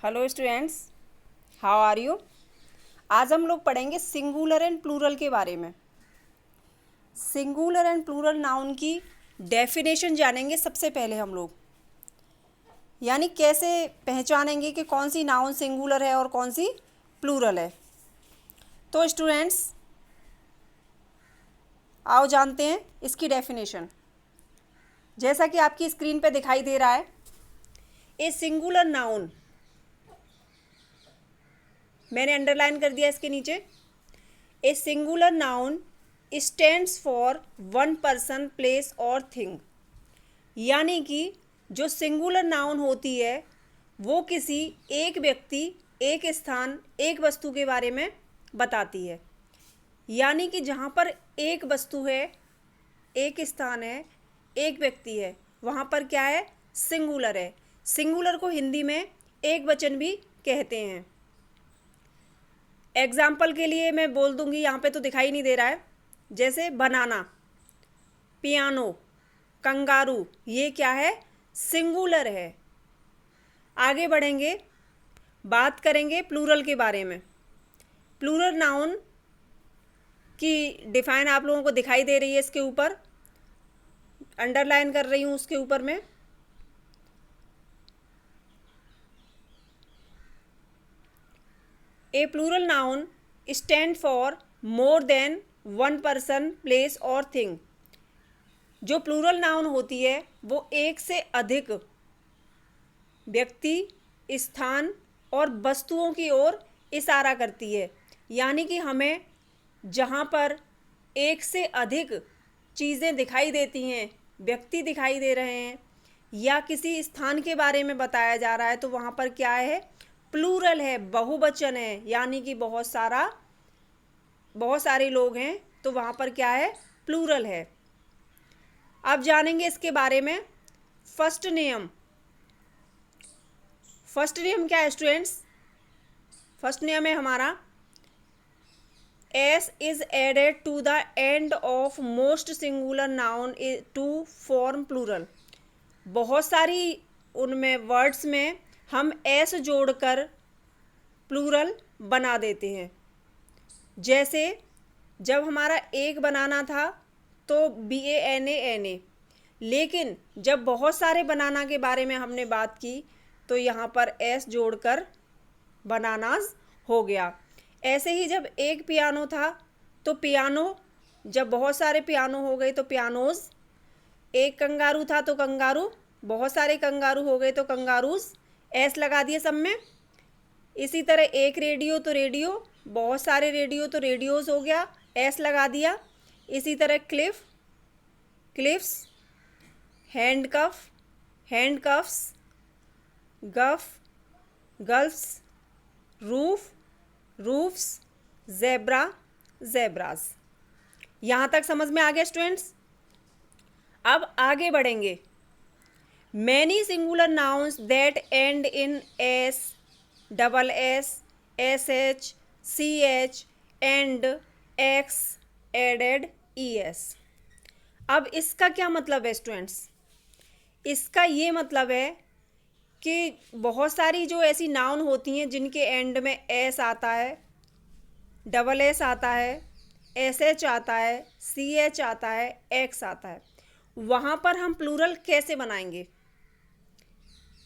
Hello students, how are you. आज हम लोग पढ़ेंगे सिंगुलर एंड प्लूरल के बारे में। सिंगुलर एंड प्लूरल नाउन की डेफिनेशन जानेंगे सबसे पहले हम लोग, यानी कैसे पहचानेंगे कि कौन सी नाउन सिंगुलर है और कौन सी प्लूरल है। तो स्टूडेंट्स आओ जानते हैं इसकी डेफिनेशन। जैसा कि आपकी स्क्रीन पे दिखाई दे रहा है, ए सिंगुलर नाउन, मैंने अंडरलाइन कर दिया इसके नीचे। A singular noun stands for one person, place और थिंग। यानी कि जो सिंगुलर नाउन होती है वो किसी एक व्यक्ति, एक स्थान, एक वस्तु के बारे में बताती है। यानी कि जहाँ पर एक वस्तु है, एक स्थान है, एक व्यक्ति है, वहाँ पर क्या है? सिंगुलर है। सिंगुलर को हिंदी में एक वचन भी कहते हैं। एग्जाम्पल के लिए मैं बोल दूंगी, यहाँ पे तो दिखाई नहीं दे रहा है, जैसे बनाना, पियानो, कंगारू, ये क्या है? सिंगुलर है। आगे बढ़ेंगे, बात करेंगे प्लूरल के बारे में। प्लूरल नाउन की डिफाइन आप लोगों को दिखाई दे रही है, इसके ऊपर अंडरलाइन कर रही हूँ, उसके ऊपर में। A plural noun stand for more than one person, place और थिंग। जो प्लूरल नाउन होती है वो एक से अधिक व्यक्ति, स्थान और वस्तुओं की ओर इशारा करती है। यानी कि हमें जहाँ पर एक से अधिक चीज़ें दिखाई देती हैं, व्यक्ति दिखाई दे रहे हैं या किसी स्थान के बारे में बताया जा रहा है, तो वहाँ पर क्या है? प्लूरल है, बहुवचन है। यानी कि बहुत सारे लोग हैं, तो वहाँ पर क्या है? प्लूरल है। अब जानेंगे इसके बारे में। फर्स्ट नियम क्या है स्टूडेंट्स? फर्स्ट नियम है हमारा, S is added to the end of most singular noun to form plural. बहुत सारी उनमें वर्ड्स में हम एस जोड़कर प्लूरल बना देते हैं। जैसे जब हमारा एक बनाना था तो BANA, लेकिन जब बहुत सारे बनाना के बारे में हमने बात की तो यहाँ पर एस जोड़कर बनानास हो गया। ऐसे ही जब एक पियानो था तो पियानो, जब बहुत सारे पियानो हो गए तो पियानोज। एक कंगारू था तो कंगारू, बहुत सारे कंगारू हो गए तो कंगारूज, एस लगा दिए सब में। इसी तरह एक रेडियो तो रेडियो, बहुत सारे रेडियो तो रेडियोज हो गया, एस लगा दिया। इसी तरह cliffs, handcuffs, gulfs, roofs, zebras. यहाँ तक समझ में आ गया स्टूडेंट्स? अब आगे बढ़ेंगे। Many singular nouns that end in S, double S, SH, CH and X added ES। अब इसका क्या मतलब है स्टूडेंट्स? इसका ये मतलब है कि बहुत सारी जो ऐसी नाउन होती हैं जिनके एंड में एस आता है, डबल एस आता है, SH आता है, CH आता है, एक्स आता है, वहाँ पर हम प्लूरल कैसे बनाएंगे?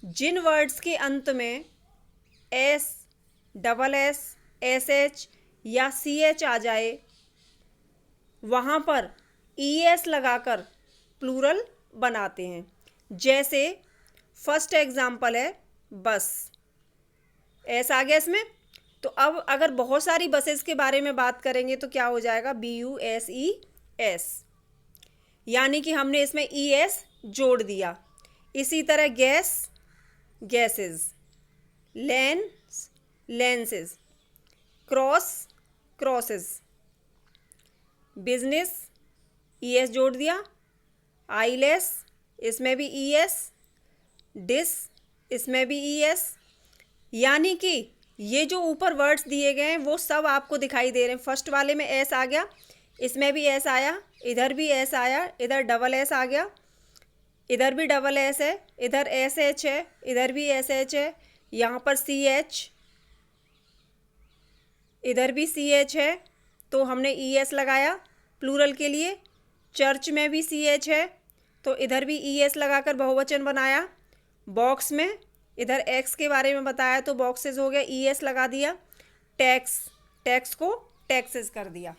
जिन वर्ड्स के अंत में एस, डबल एस, SH या CH आ जाए, वहाँ पर ES लगाकर प्लूरल बनाते हैं। जैसे फर्स्ट एग्जाम्पल है बस, एस आ गया इसमें। तो अब अगर बहुत सारी बसेस के बारे में बात करेंगे तो क्या हो जाएगा? BUSES, यानी कि हमने इसमें ES जोड़ दिया। इसी तरह gases, lenses, crosses, business, ES जोड़ दिया। आईलेस, इसमें भी ES, डिस, इसमें भी ES। यानी कि ये जो ऊपर वर्ड्स दिए गए हैं वो सब आपको दिखाई दे रहे हैं। फर्स्ट वाले में एस आ गया, इसमें भी एस आया, इधर भी एस आया, इधर डबल एस आ गया, इधर भी डबल एस है, इधर SH है, इधर भी SH है, यहाँ पर CH, इधर भी CH है तो हमने ES लगाया प्लूरल के लिए। चर्च में भी CH है तो इधर भी ES लगाकर बहुवचन बनाया। बॉक्स में इधर X के बारे में बताया तो बॉक्सेस हो गया, ES लगा दिया। टैक्स, टैक्स को टैक्सेस कर दिया।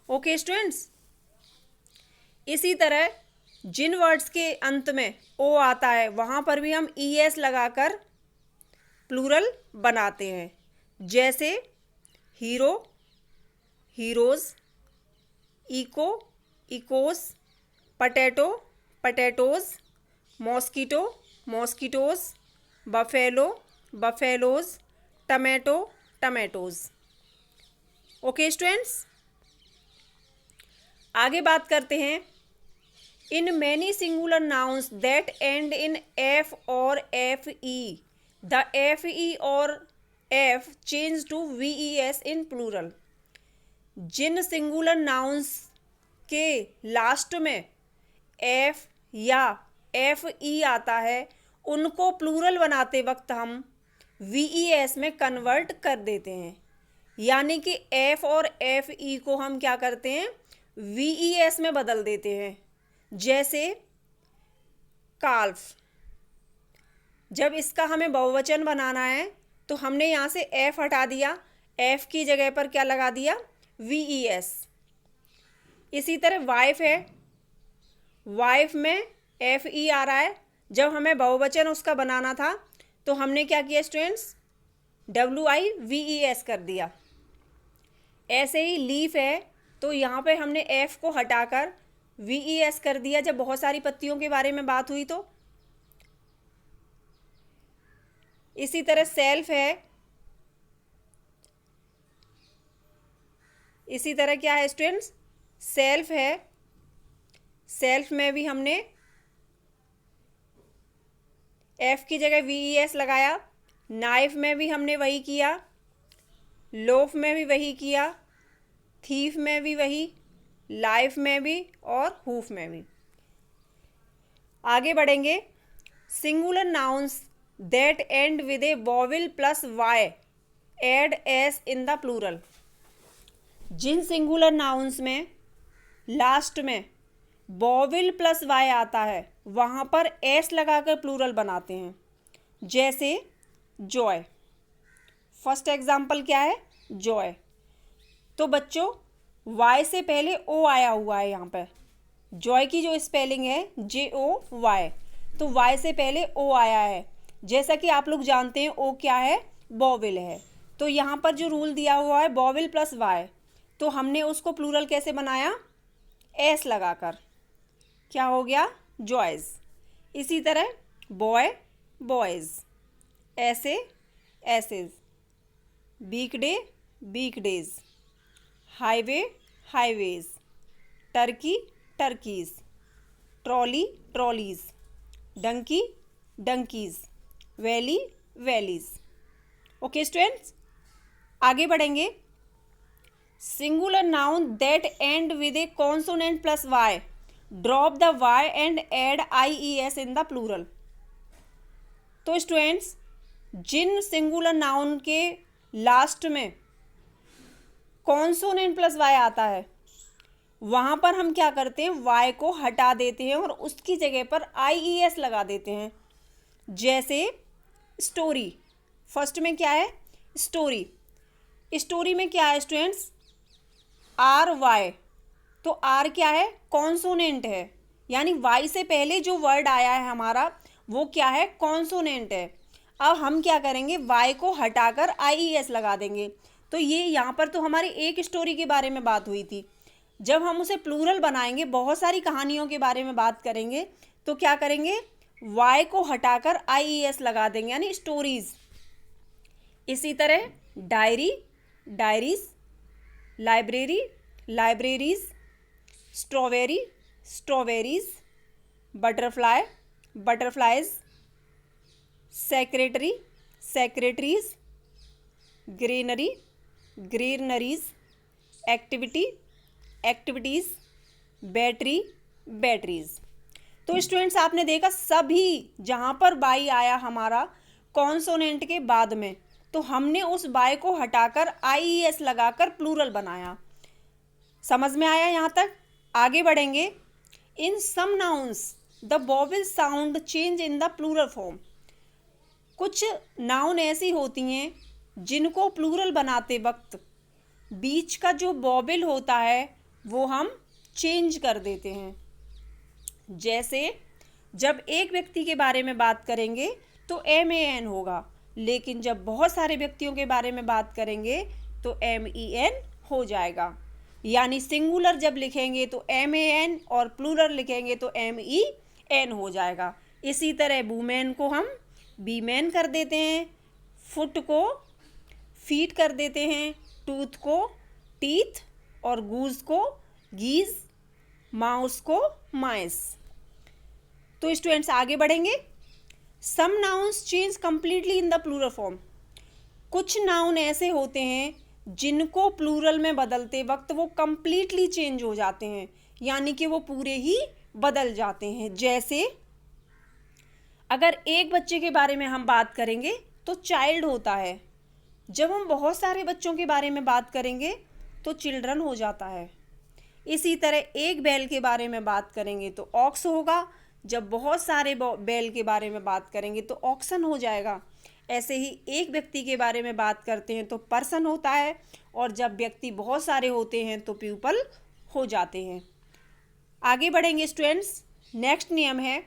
ओके स्टूडेंट्स, इसी तरह जिन वर्ड्स के अंत में ओ आता है वहाँ पर भी हम ES लगाकर प्लूरल बनाते हैं। जैसे hero, heroes, echo, echoes, potato, potatoes, mosquito, mosquitoes, buffalo, buffaloes, tomato, tomatoes. Okay students, आगे बात करते हैं। In many singular nouns that end in F और F E, the F E और F change to VES in plural. जिन singular nouns के last में F या FE आता है उनको प्लूरल बनाते वक्त हम VES में कन्वर्ट कर देते हैं। यानी कि F और FE को हम क्या करते हैं, VES में बदल देते हैं। जैसे काल्फ, जब इसका हमें बहुवचन बनाना है तो हमने यहाँ से F हटा दिया, F की जगह पर क्या लगा दिया, VES। इसी तरह वाइफ है, वाइफ में FE आ रहा है, जब हमें बहुवचन उसका बनाना था तो हमने क्या किया स्टूडेंट्स, WIVES कर दिया। ऐसे ही लीफ है तो यहाँ पे हमने F को हटाकर VES कर दिया जब बहुत सारी पत्तियों के बारे में बात हुई तो। इसी तरह सेल्फ है, इसी तरह क्या है स्टूडेंट्स, सेल्फ है, सेल्फ में भी हमने F की जगह VES लगाया। नाइफ में भी हमने वही किया, लोफ में भी वही किया, थीफ में भी वही, लाइफ में भी और हूफ में भी। आगे बढ़ेंगे। Singular nouns that end with a vowel plus Y add S in the plural. जिन सिंगुलर नाउन्स में लास्ट में वॉवेल प्लस Y आता है वहाँ पर S लगाकर प्लूरल बनाते हैं। जैसे जॉय, फर्स्ट एग्जाम्पल क्या है, जॉय। तो बच्चों Y से पहले O आया हुआ है, यहाँ पर जॉय की जो स्पेलिंग है JOY, तो Y से पहले O आया है। जैसा कि आप लोग जानते हैं O क्या है, वॉवेल है। तो यहाँ पर जो रूल दिया हुआ है वॉवेल प्लस Y, तो हमने उसको प्लूरल कैसे बनाया, S लगाकर, क्या हो गया, जॉयज। इसी तरह boy, boys, essay essays, weekday, weekdays, highway, highways, turkey, turkeys, trolley, trolleys, donkey, donkeys, valley, valleys. Okay students, आगे बढ़ेंगे। Singular noun that end with a consonant plus Y, drop the Y and add IES in the plural. तो students जिन singular noun के last में consonant plus Y आता है वहाँ पर हम क्या करते हैं, Y को हटा देते हैं और उसकी जगह पर IES लगा देते हैं। जैसे स्टोरी, फर्स्ट में क्या है, स्टोरी। स्टोरी में क्या है स्टूडेंट्स, RY, तो R क्या है, कॉन्सोनेंट है, यानी Y से पहले जो वर्ड आया है हमारा वो क्या है, कॉन्सोनेंट है। अब हम क्या करेंगे, Y को हटाकर IES लगा देंगे। तो ये यहाँ पर तो हमारी एक स्टोरी के बारे में बात हुई थी। जब हम उसे प्लूरल बनाएंगे, बहुत सारी कहानियों के बारे में बात करेंगे, तो क्या करेंगे, Y को हटाकर IES लगा देंगे, यानी स्टोरीज। इसी तरह diary, diaries, library, libraries, strawberry, strawberries, butterfly, butterflies, secretary, secretaries, greenery, greeneries, activity, activities, battery, batteries. तो स्टूडेंट्स आपने देखा सभी जहाँ पर Y आया हमारा कॉन्सोनेंट के बाद में, तो हमने उस बाय को हटाकर IES लगाकर प्लूरल बनाया। समझ में आया यहाँ तक? आगे बढ़ेंगे। In some nouns the vowel sound change in the plural form. कुछ नाउन ऐसी होती हैं जिनको प्लूरल बनाते वक्त बीच का जो वोवेल होता है वो हम चेंज कर देते हैं। जैसे जब एक व्यक्ति के बारे में बात करेंगे तो MAN होगा, लेकिन जब बहुत सारे व्यक्तियों के बारे में बात करेंगे तो MEN हो जाएगा। यानी सिंगुलर जब लिखेंगे तो MAN और प्लूरल लिखेंगे तो MEN हो जाएगा। इसी तरह वुमेन को हम बीमैन कर देते हैं, फुट को फीट कर देते हैं, टूथ को टीथ और गूज को गीज, माउस को माइस। तो स्टूडेंट्स आगे बढ़ेंगे। Some nouns change completely in the plural form. कुछ नाउन ऐसे होते हैं जिनको प्लूरल में बदलते वक्त वो कंप्लीटली चेंज हो जाते हैं, यानी कि वो पूरे ही बदल जाते हैं। जैसे अगर एक बच्चे के बारे में हम बात करेंगे तो चाइल्ड होता है, जब हम बहुत सारे बच्चों के बारे में बात करेंगे तो चिल्ड्रन हो जाता है। इसी तरह एक बैल के बारे में बात करेंगे तो ऑक्स होगा, जब बहुत सारे बैल के बारे में बात करेंगे तो ऑक्सन हो जाएगा। ऐसे ही एक व्यक्ति के बारे में बात करते हैं तो पर्सन होता है, और जब व्यक्ति बहुत सारे होते हैं तो पीपल हो जाते हैं। आगे बढ़ेंगे स्टूडेंट्स। नेक्स्ट नियम है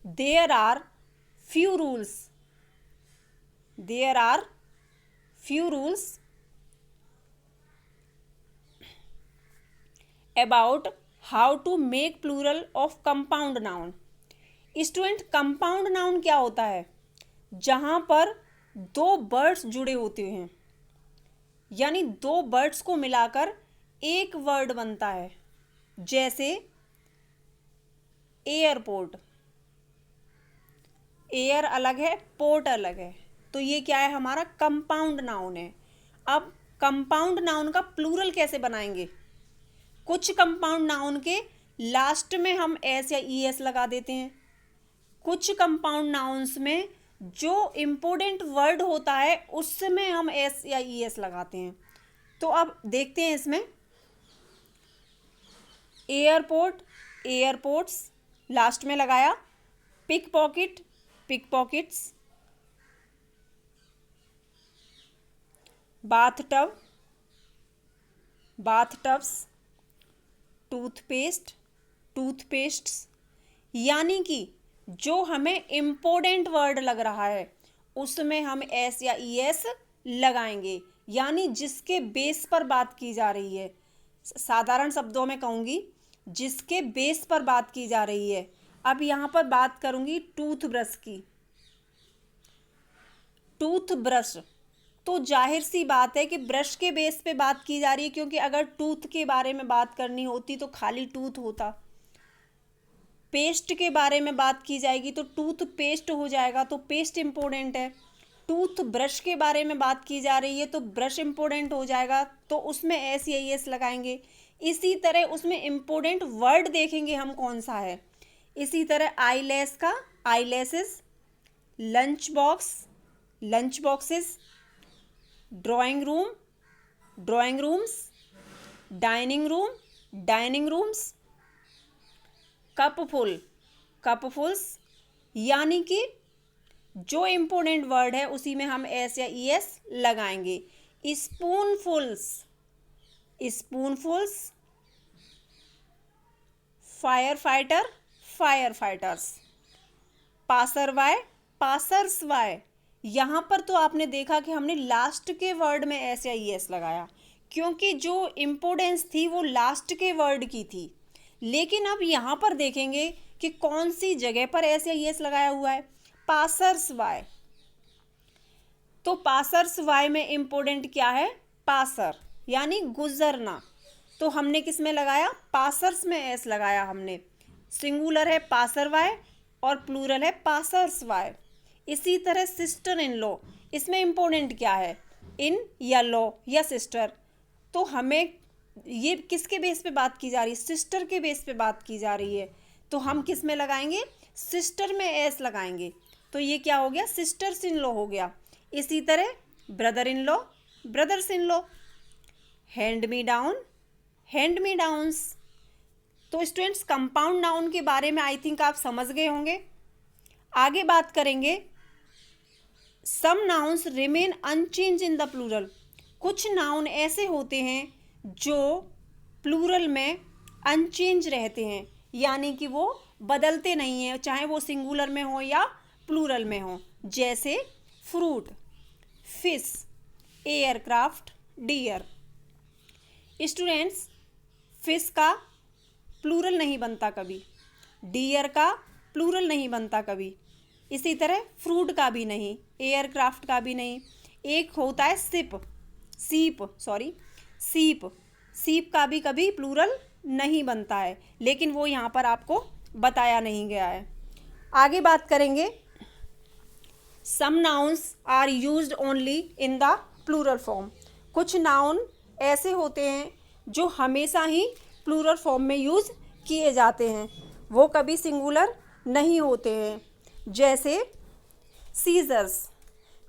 there are few rules. There are few rules about how to make plural of compound noun. Student compound noun क्या होता है? जहां पर दो वर्ड्स जुड़े होते हैं, यानी दो वर्ड्स को मिलाकर एक वर्ड बनता है। जैसे एयरपोर्ट, एयर अलग है, पोर्ट अलग है, तो ये क्या है? हमारा कंपाउंड नाउन है। अब कंपाउंड नाउन का प्लूरल कैसे बनाएंगे? कुछ कंपाउंड नाउन के लास्ट में हम एस या ES लगा देते हैं। कुछ कंपाउंड नाउन्स में जो इम्पोर्टेंट वर्ड होता है उसमें हम S या ES लगाते हैं। तो अब देखते हैं इसमें। एयरपोर्ट, एयरपोर्ट्स लास्ट में लगाया। Pick pocket, pick pockets. Bathtub, bathtubs. Toothpaste, toothpastes. यानी कि जो हमें इम्पोर्टेंट वर्ड लग रहा है उसमें हम S या ES लगाएंगे, यानी जिसके बेस पर बात की जा रही है। साधारण शब्दों में कहूँगी जिसके बेस पर बात की जा रही है। अब यहाँ पर बात करूँगी टूथब्रश की। टूथब्रश, तो जाहिर सी बात है कि ब्रश के बेस पे बात की जा रही है, क्योंकि अगर टूथ के बारे में बात करनी होती तो खाली टूथ होता। पेस्ट के बारे में बात की जाएगी तो टूथ पेस्ट हो जाएगा, तो पेस्ट इम्पोर्टेंट है। टूथ ब्रश के बारे में बात की जा रही है तो ब्रश इम्पोर्टेंट हो जाएगा, तो उसमें S या ES लगाएंगे। इसी तरह उसमें इम्पोर्टेंट वर्ड देखेंगे हम कौन सा है। इसी तरह आईलैश का eyelashes, lunch box, lunch boxes. Drawing room, drawing rooms. Dining room, dining rooms. Cupful, cupfuls. यानी कि जो इम्पोर्टेंट वर्ड है उसी में हम S या ES लगाएंगे। Spoonfuls, spoonfuls. Fire fighter, fire fighters. Passerby, passersby. यहाँ पर तो आपने देखा कि हमने लास्ट के वर्ड में S या ES लगाया, क्योंकि जो इम्पोर्टेंस थी वो लास्ट के वर्ड की थी। लेकिन अब यहाँ पर देखेंगे कि कौन सी जगह पर S या ES लगाया हुआ है। पासर्सवाय, तो पासर्सवाय में इम्पोर्टेंट क्या है? पासर, यानी गुजरना। तो हमने किस में लगाया? पासर्स में S लगाया हमने। सिंगुलर है पासरवाय और प्लूरल है पासर्सवाय। इसी तरह सिस्टर इन लॉ, इसमें इम्पोर्टेंट क्या है? इन या लॉ या सिस्टर। तो हमें ये किसके बेस पे बात की जा रही है? सिस्टर के बेस पे बात की जा रही है। तो हम किस में लगाएंगे, सिस्टर में एस लगाएंगे, तो ये क्या हो गया, सिस्टर्स इन लॉ हो गया। इसी तरह brother in law, brothers in law, hand me down, hand me downs. तो स्टूडेंट्स कंपाउंड नाउन के बारे में आई थिंक आप समझ गए होंगे। आगे बात करेंगे, some nouns remain unchange in the plural. कुछ नाउन ऐसे होते हैं जो प्लूरल में अनचेंज रहते हैं, यानी कि वो बदलते नहीं हैं, चाहे वो सिंगुलर में हो या प्लूरल में हो। जैसे fruit, fish, aircraft, deer. Students fish का प्लूरल नहीं बनता कभी, डियर का प्लूरल नहीं बनता कभी, इसी तरह फ्रूट का भी नहीं, एयरक्राफ्ट का भी नहीं। एक होता है सीप, सीप का भी कभी प्लूरल नहीं बनता है, लेकिन वो यहाँ पर आपको बताया नहीं गया है। आगे बात करेंगे, some nouns are used only in the plural form. कुछ नाउन ऐसे होते हैं जो हमेशा ही प्लूरल फॉर्म में यूज किए जाते हैं, वो कभी सिंगुलर नहीं होते हैं। जैसे scissors,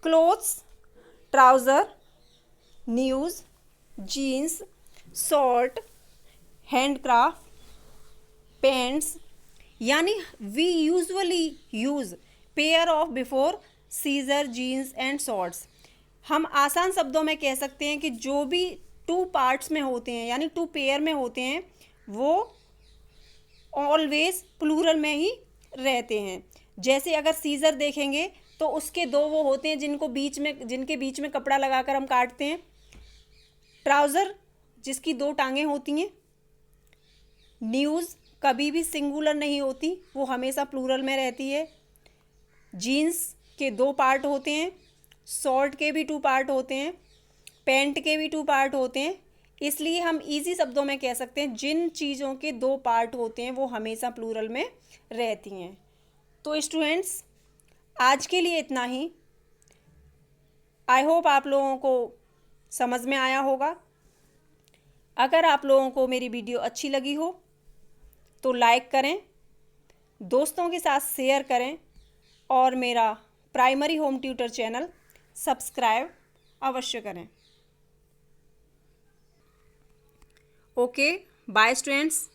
clothes, trouser, news, jeans, short, handcraft, pants. यानी we usually use pair of before scissor, jeans and shorts. हम आसान शब्दों में कह सकते हैं कि जो भी टू पार्ट्स में होते हैं, यानी टू पेयर में होते हैं, वो ऑलवेज प्लूरल में ही रहते हैं। जैसे अगर सीजर देखेंगे तो उसके दो वो होते हैं जिनके बीच में कपड़ा लगाकर हम काटते हैं। ट्राउज़र जिसकी दो टांगें होती हैं। न्यूज़ कभी भी सिंगुलर नहीं होती, वो हमेशा प्लूरल में रहती है। जीन्स के दो पार्ट होते हैं, शॉर्ट के भी टू पार्ट होते हैं, पैंट के भी टू पार्ट होते हैं। इसलिए हम इजी शब्दों में कह सकते हैं जिन चीज़ों के दो पार्ट होते हैं वो हमेशा प्लूरल में रहती हैं। तो स्टूडेंट्स आज के लिए इतना ही। आई होप आप लोगों को समझ में आया होगा। अगर आप लोगों को मेरी वीडियो अच्छी लगी हो तो लाइक करें, दोस्तों के साथ शेयर करें और मेरा primary home tutor channel subscribe अवश्य करें। Okay, bye students.